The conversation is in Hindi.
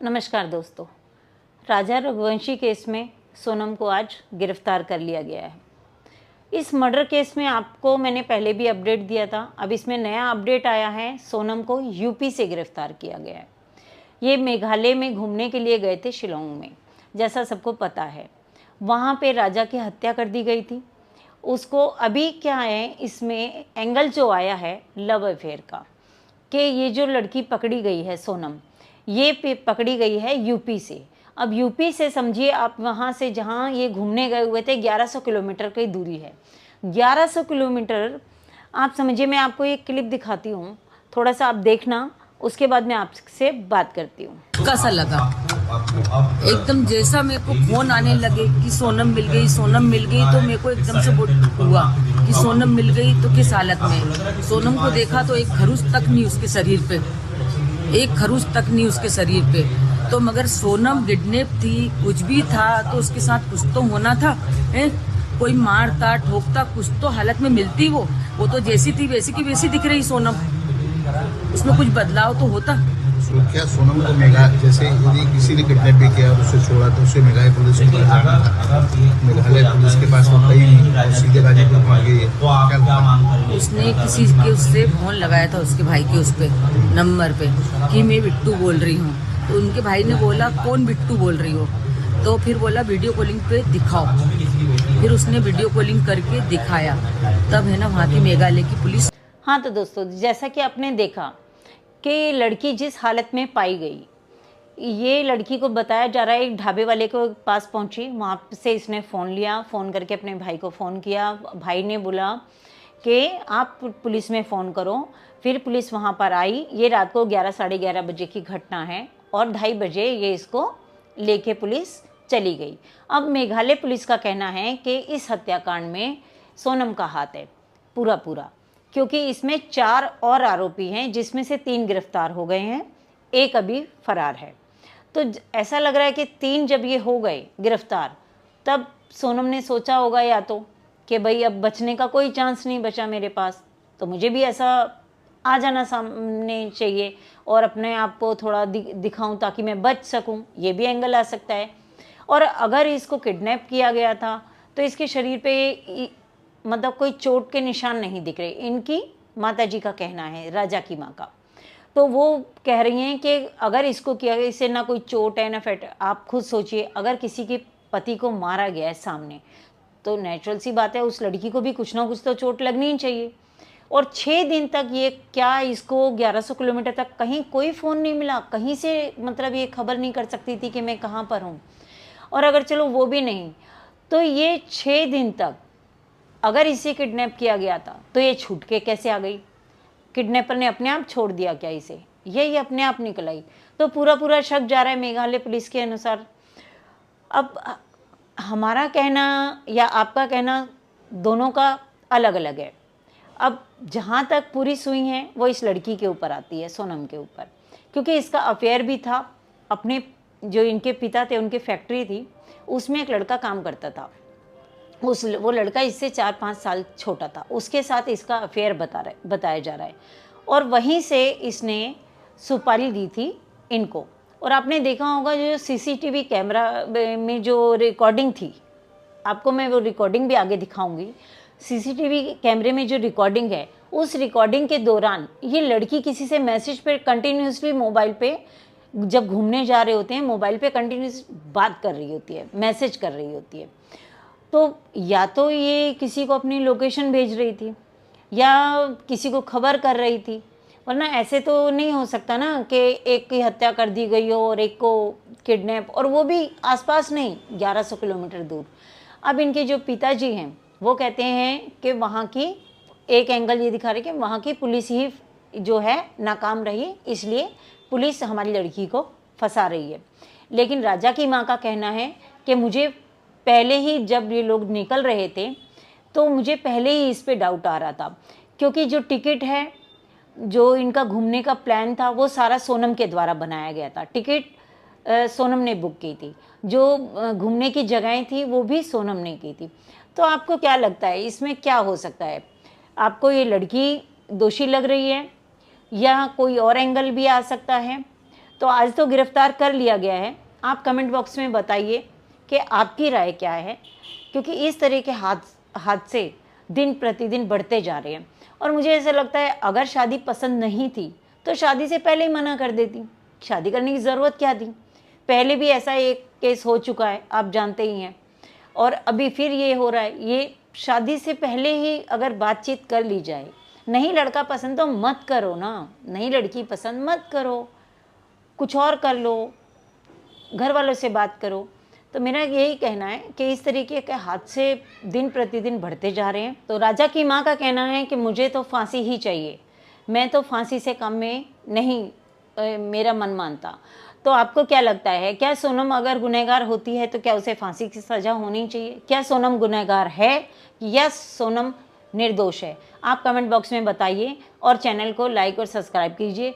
नमस्कार दोस्तों। राजा रघुवंशी केस में सोनम को आज गिरफ्तार कर लिया गया है। इस मर्डर केस में आपको मैंने पहले भी अपडेट दिया था। अब इसमें नया अपडेट आया है, सोनम को यूपी से गिरफ्तार किया गया है। ये मेघालय में घूमने के लिए गए थे, शिलोंग में, जैसा सबको पता है। वहाँ पे राजा की हत्या कर दी गई थी। उसको अभी क्या है, इसमें एंगल जो आया है लव अफेयर का, कि ये जो लड़की पकड़ी गई है सोनम, ये पकड़ी गई है यूपी से। अब यूपी से समझिए आप, वहाँ से जहाँ ये घूमने गए हुए थे 1100 किलोमीटर की दूरी है। 1100 किलोमीटर आप समझिए। मैं आपको एक क्लिप दिखाती हूँ, थोड़ा सा आप देखना, उसके बाद मैं आपसे बात करती हूँ। कैसा लगा? एकदम जैसा मेरे को फोन आने लगे कि सोनम मिल गई, सोनम मिल गई, तो मेरे को एकदम से हुआ कि सोनम मिल गई तो किस हालत में। सोनम को देखा तो एक खरूच तक नहीं उसके शरीर पे, एक खरूच तक नहीं उसके शरीर पे। तो मगर सोनम किडनैप थी, कुछ भी था तो उसके साथ कुछ तो होना था। कोई मारता ठोकता, कुछ तो हालत में मिलती। वो तो जैसी थी वैसी की वैसी दिख रही सोनम, उसमें कुछ बदलाव तो होता। तो क्या सोनम को जैसे यदि किसी ने किडनैप भी किया और उसे छोड़ा तो उसे मेघालय पुलिस को जाना था। मेघालय पुलिस के पास वो कहीं नहीं और सीधे गाजीपुर पहुंच गई है। क्या उसने किसी के उससे फोन लगाया था, उसके भाई के उस पे नंबर पे, कि मैं बिट्टू बोल रही हूँ। तो उनके भाई ने बोला कौन बिट्टू बोल रही हो? तो फिर बोला वीडियो कॉलिंग पे दिखाओ। फिर उसने वीडियो कॉलिंग करके दिखाया, तब है ना वहाँ की मेघालय की पुलिस। हाँ तो दोस्तों, जैसा कि आपने देखा कि लड़की जिस हालत में पाई गई, ये लड़की को बताया जा रहा है एक ढाबे वाले के पास पहुंची, वहाँ से इसने फ़ोन लिया, फ़ोन करके अपने भाई को फ़ोन किया। भाई ने बोला कि आप पुलिस में फ़ोन करो। फिर पुलिस वहाँ पर आई। ये रात को 11 साढ़े 11 बजे की घटना है और 2:30 बजे ये इसको लेके पुलिस चली गई। अब मेघालय पुलिस का कहना है कि इस हत्याकांड में सोनम का हाथ है पूरा पूरा, क्योंकि इसमें 4 और आरोपी हैं, जिसमें से 3 गिरफ्तार हो गए हैं, एक अभी फरार है। तो ऐसा लग रहा है कि 3 जब ये हो गए गिरफ्तार, तब सोनम ने सोचा होगा या तो कि भाई अब बचने का कोई चांस नहीं बचा मेरे पास, तो मुझे भी ऐसा आ जाना सामने चाहिए और अपने आप को थोड़ा दिखाऊं ताकि मैं बच सकूं। ये भी एंगल आ सकता है। और अगर इसको किडनैप किया गया था तो इसके शरीर पे मतलब कोई चोट के निशान नहीं दिख रहे। इनकी माताजी का कहना है, राजा की माँ का। तो वो कह रही हैं कि अगर इसको किया गया, इससे ना कोई चोट है ना फेट। आप खुद सोचिए, अगर किसी के पति को मारा गया है सामने, तो नेचुरल सी बात है उस लड़की को भी कुछ ना कुछ तो चोट लगनी ही चाहिए। और 6 दिन तक ये क्या, इसको 1100 किलोमीटर तक कहीं कोई फ़ोन नहीं मिला, कहीं से मतलब ये खबर नहीं कर सकती थी कि मैं कहाँ पर हूँ। और अगर चलो वो भी नहीं, तो ये 6 दिन तक अगर इसे किडनैप किया गया था तो ये छूट के कैसे आ गई? किडनैपर ने अपने आप छोड़ दिया क्या इसे? ये अपने आप निकल आई? तो पूरा शक जा रहा है मेघालय पुलिस के अनुसार। अब हमारा कहना या आपका कहना दोनों का अलग अलग है। अब जहाँ तक पूरी सुई है वो इस लड़की के ऊपर आती है, सोनम के ऊपर, क्योंकि इसका अफेयर भी था। अपने जो इनके पिता थे, उनकी फैक्ट्री थी, उसमें एक लड़का काम करता था। वो लड़का इससे 4-5 साल छोटा था, उसके साथ इसका अफेयर बताया जा रहा है। और वहीं से इसने सुपारी दी थी इनको। और आपने देखा होगा जो सीसीटीवी कैमरा में जो रिकॉर्डिंग थी, आपको मैं वो रिकॉर्डिंग भी आगे दिखाऊंगी। सीसीटीवी कैमरे में जो रिकॉर्डिंग है, उस रिकॉर्डिंग के दौरान ये लड़की किसी से मैसेज पे कंटिन्यूसली, मोबाइल पे जब घूमने जा रहे होते हैं, मोबाइल पे कंटिन्यूस बात कर रही होती है, मैसेज कर रही होती है। तो या तो ये किसी को अपनी लोकेशन भेज रही थी या किसी को खबर कर रही थी, वरना ऐसे तो नहीं हो सकता ना कि एक की हत्या कर दी गई हो और एक को किडनैप, और वो भी आसपास नहीं, 1100 किलोमीटर दूर। अब इनके जो पिताजी हैं वो कहते हैं कि वहाँ की, एक एंगल ये दिखा रहे कि वहाँ की पुलिस ही जो है नाकाम रही, इसलिए पुलिस हमारी लड़की को फंसा रही है। लेकिन राजा की माँ का कहना है कि मुझे पहले ही, जब ये लोग निकल रहे थे तो मुझे पहले ही इस पे डाउट आ रहा था, क्योंकि जो टिकट है, जो इनका घूमने का प्लान था, वो सारा सोनम के द्वारा बनाया गया था। टिकट सोनम ने बुक की थी, जो घूमने की जगहें थी वो भी सोनम ने की थी। तो आपको क्या लगता है इसमें क्या हो सकता है? आपको ये लड़की दोषी लग रही है या कोई और एंगल भी आ सकता है? तो आज तो गिरफ्तार कर लिया गया है। आप कमेंट बॉक्स में बताइए कि आपकी राय क्या है, क्योंकि इस तरह के हादसे दिन प्रतिदिन बढ़ते जा रहे हैं। और मुझे ऐसा लगता है अगर शादी पसंद नहीं थी तो शादी से पहले ही मना कर देती, शादी करने की ज़रूरत क्या थी। पहले भी ऐसा एक केस हो चुका है, आप जानते ही हैं, और अभी फिर ये हो रहा है। ये शादी से पहले ही अगर बातचीत कर ली जाए, नहीं लड़का पसंद तो मत करो ना, नहीं लड़की पसंद मत करो, कुछ और कर लो, घर वालों से बात करो। तो मेरा यही कहना है कि इस तरीके के हादसे दिन प्रतिदिन बढ़ते जा रहे हैं। तो राजा की माँ का कहना है कि मुझे तो फांसी ही चाहिए, मैं तो फांसी से कम में नहीं मेरा मन मानता। तो आपको क्या लगता है, क्या सोनम अगर गुनहगार होती है तो क्या उसे फांसी की सज़ा होनी चाहिए? क्या सोनम गुनहगार है या सोनम निर्दोष है? आप कमेंट बॉक्स में बताइए और चैनल को लाइक और सब्सक्राइब कीजिए।